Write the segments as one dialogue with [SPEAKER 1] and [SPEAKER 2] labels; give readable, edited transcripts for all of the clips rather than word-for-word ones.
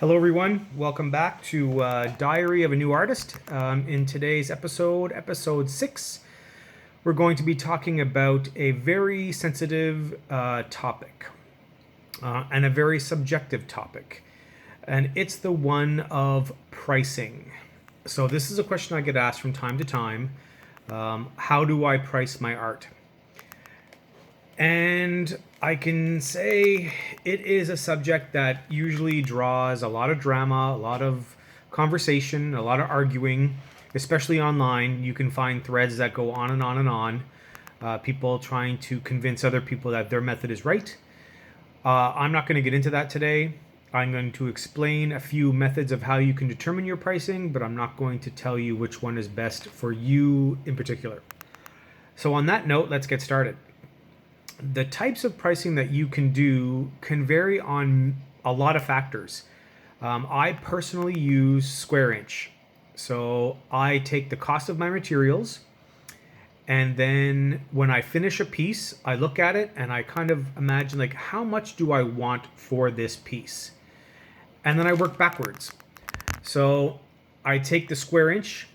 [SPEAKER 1] Hello, everyone. Welcome back to Diary of a New Artist. In today's episode 6, we're going to be talking about a very sensitive topic and a very subjective topic, and it's the one of pricing. So, this is a question I get asked from time to time. How do I price my art? And I can say it is a subject that usually draws a lot of drama, a lot of conversation, a lot of arguing, especially online. You can find threads that go on and on and on. People trying to convince other people that their method is right. I'm not going to get into that today. I'm going to explain a few methods of how you can determine your pricing, but I'm not going to tell you which one is best for you in particular. So, on that note, let's get started. The types of pricing that you can do can vary on a lot of factors. I personally use square inch. So I take the cost of my materials, and then when I finish a piece, I look at it and I kind of imagine, like, how much do I want for this piece? And then I work backwards. So I take the square inch,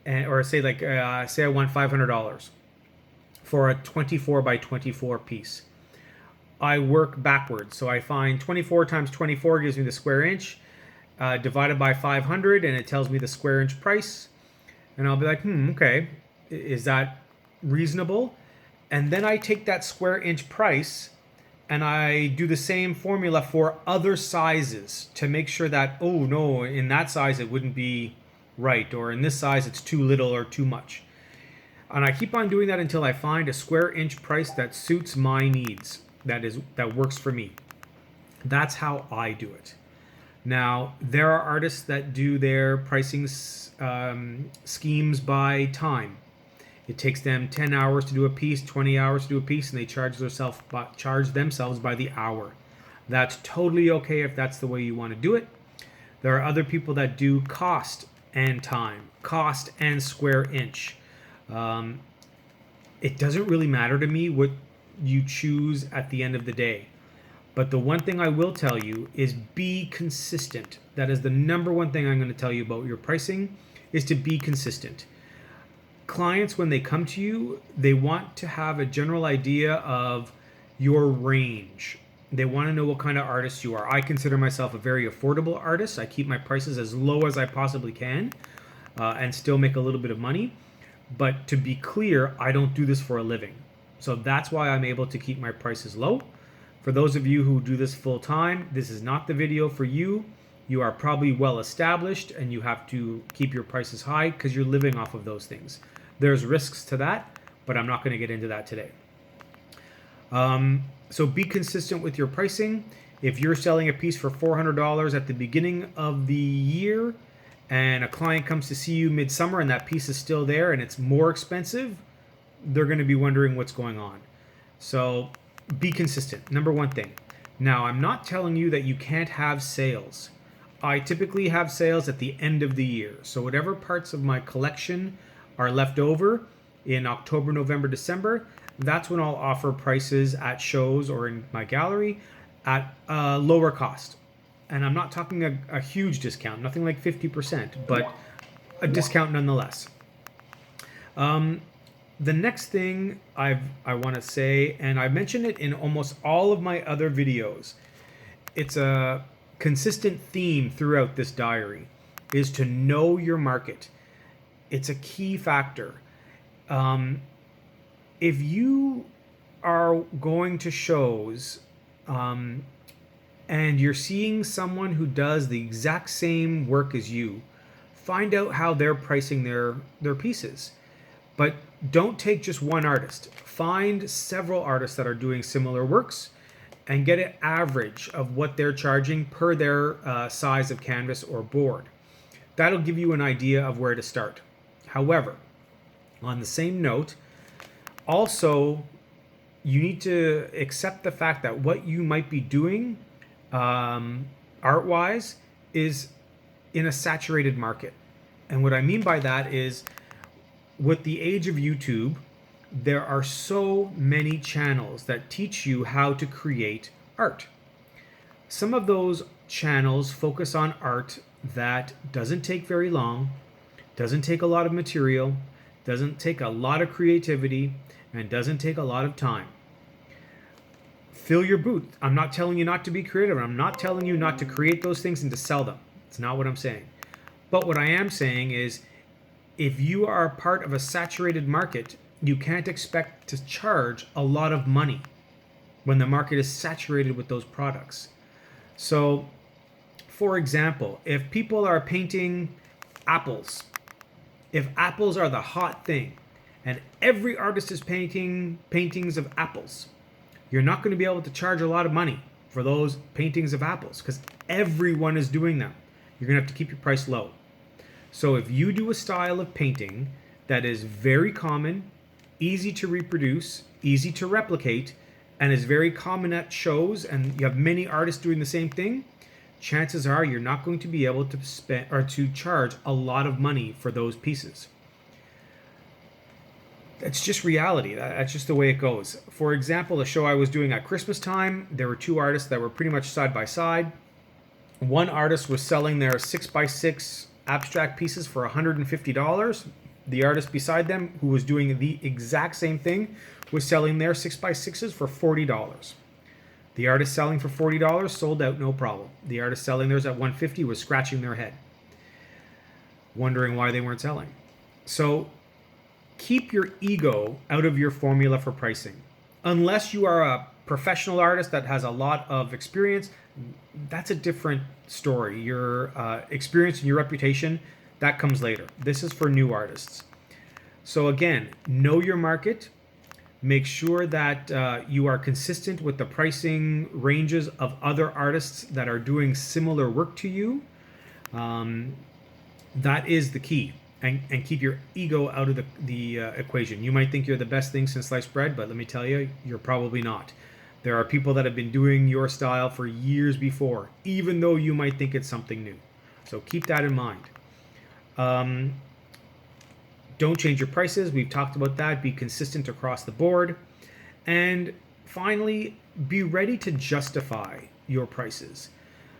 [SPEAKER 1] or say I want $500 for a 24 by 24 piece. I work backwards. So I find 24 times 24 gives me the square inch, divided by 500, and it tells me the square inch price. And I'll be like, okay, is that reasonable? And then I take that square inch price and I do the same formula for other sizes to make sure that, oh no, in that size it wouldn't be right, or in this size it's too little or too much. And I keep on doing that until I find a square inch price that suits my needs, that works for me. That's how I do it. Now, there are artists that do their pricing schemes by time. It takes them 10 hours to do a piece, 20 hours to do a piece, and they charge themselves by the hour. That's totally okay if that's the way you want to do it. There are other people that do cost and time, cost and square inch. It doesn't really matter to me what you choose at the end of the day. But the one thing I will tell you is be consistent. That is the number one thing I'm going to tell you about your pricing, is to be consistent. Clients, when they come to you, they want to have a general idea of your range. They want to know what kind of artist you are. I consider myself a very affordable artist. I keep my prices as low as I possibly can, and still make a little bit of money. But to be clear, I don't do this for a living. So that's why I'm able to keep my prices low. For those of you who do this full time, this is not the video for you. You are probably well established and you have to keep your prices high because you're living off of those things. There's risks to that, but I'm not going to get into that today. So be consistent with your pricing. If you're selling a piece for $400 at the beginning of the year, and a client comes to see you midsummer and that piece is still there and it's more expensive, they're going to be wondering what's going on. So be consistent. Number one thing. Now, I'm not telling you that you can't have sales. I typically have sales at the end of the year. So whatever parts of my collection are left over in October, November, December, that's when I'll offer prices at shows or in my gallery at a lower cost. And I'm not talking a huge discount, nothing like 50%, but a discount nonetheless. The next thing I want to say, and I mentioned it in almost all of my other videos, it's a consistent theme throughout this diary, is to know your market. It's a key factor. If you are going to shows, and you're seeing someone who does the exact same work as you, find out how they're pricing their pieces. But don't take just one artist. Find several artists that are doing similar works and get an average of what they're charging per their size of canvas or board. That'll give you an idea of where to start. However, on the same note, also, you need to accept the fact that what you might be doing art-wise is in a saturated market. And what I mean by that is, with the age of YouTube, there are so many channels that teach you how to create art. Some of those channels focus on art that doesn't take very long, doesn't take a lot of material, doesn't take a lot of creativity, and doesn't take a lot of time. Fill your booth. I'm not telling you not to be creative. I'm not telling you not to create those things and to sell them. It's not what I'm saying. But what I am saying is, if you are part of a saturated market, you can't expect to charge a lot of money when the market is saturated with those products. So, for example, if people are painting apples, if apples are the hot thing, and every artist is painting paintings of apples, you're not going to be able to charge a lot of money for those paintings of apples because everyone is doing them. You're going to have to keep your price low. So if you do a style of painting that is very common, easy to reproduce, easy to replicate, and is very common at shows, and you have many artists doing the same thing, chances are you're not going to be able to spend or to charge a lot of money for those pieces. That's just reality. That's just the way it goes. For example, the show I was doing at Christmas time, there were two artists that were pretty much side by side. One artist was selling their 6x6 abstract pieces for $150. The artist beside them, who was doing the exact same thing, was selling their 6x6s for $40. The artist selling for $40 sold out no problem. The artist selling theirs at $150 was scratching their head, wondering why they weren't selling. So keep your ego out of your formula for pricing. Unless you are a professional artist that has a lot of experience, that's a different story. Your experience and your reputation, that comes later. This is for new artists. So again, know your market. Make sure that you are consistent with the pricing ranges of other artists that are doing similar work to you. That is the key. And keep your ego out of the equation. You might think you're the best thing since sliced bread, but let me tell you, you're probably not. There are people that have been doing your style for years before, even though you might think it's something new. So keep that in mind. Don't change your prices. We've talked about that. Be consistent across the board. And finally, be ready to justify your prices.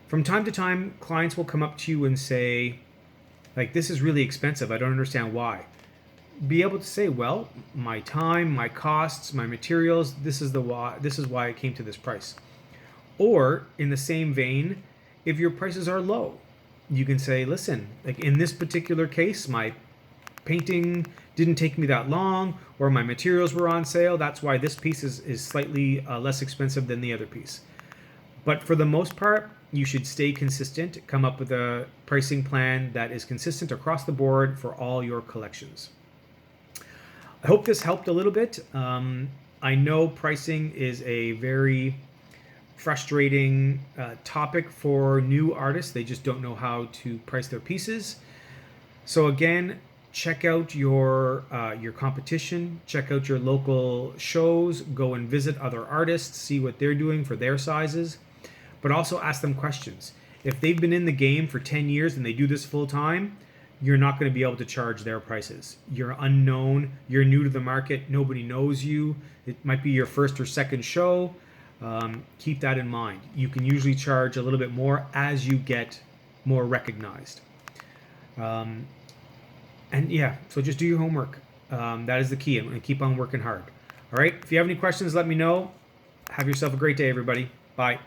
[SPEAKER 1] From time to time, clients will come up to you and say, like, this is really expensive. I don't understand why. Be able to say, well, my time, my costs, my materials, this is why I came to this price. Or in the same vein, if your prices are low, you can say, listen, like in this particular case, my painting didn't take me that long, or my materials were on sale. That's why this piece is slightly less expensive than the other piece. But for the most part, you should stay consistent, come up with a pricing plan that is consistent across the board for all your collections. I hope this helped a little bit. I know pricing is a very frustrating topic for new artists. They just don't know how to price their pieces. So again, check out your competition, check out your local shows, go and visit other artists, see what they're doing for their sizes, but also ask them questions. If they've been in the game for 10 years and they do this full time, you're not going to be able to charge their prices. You're unknown, you're new to the market, nobody knows you, it might be your first or second show. Keep that in mind. You can usually charge a little bit more as you get more recognized. And yeah, so just do your homework. That is the key, and keep on working hard. All right, if you have any questions, let me know. Have yourself a great day, everybody. Bye.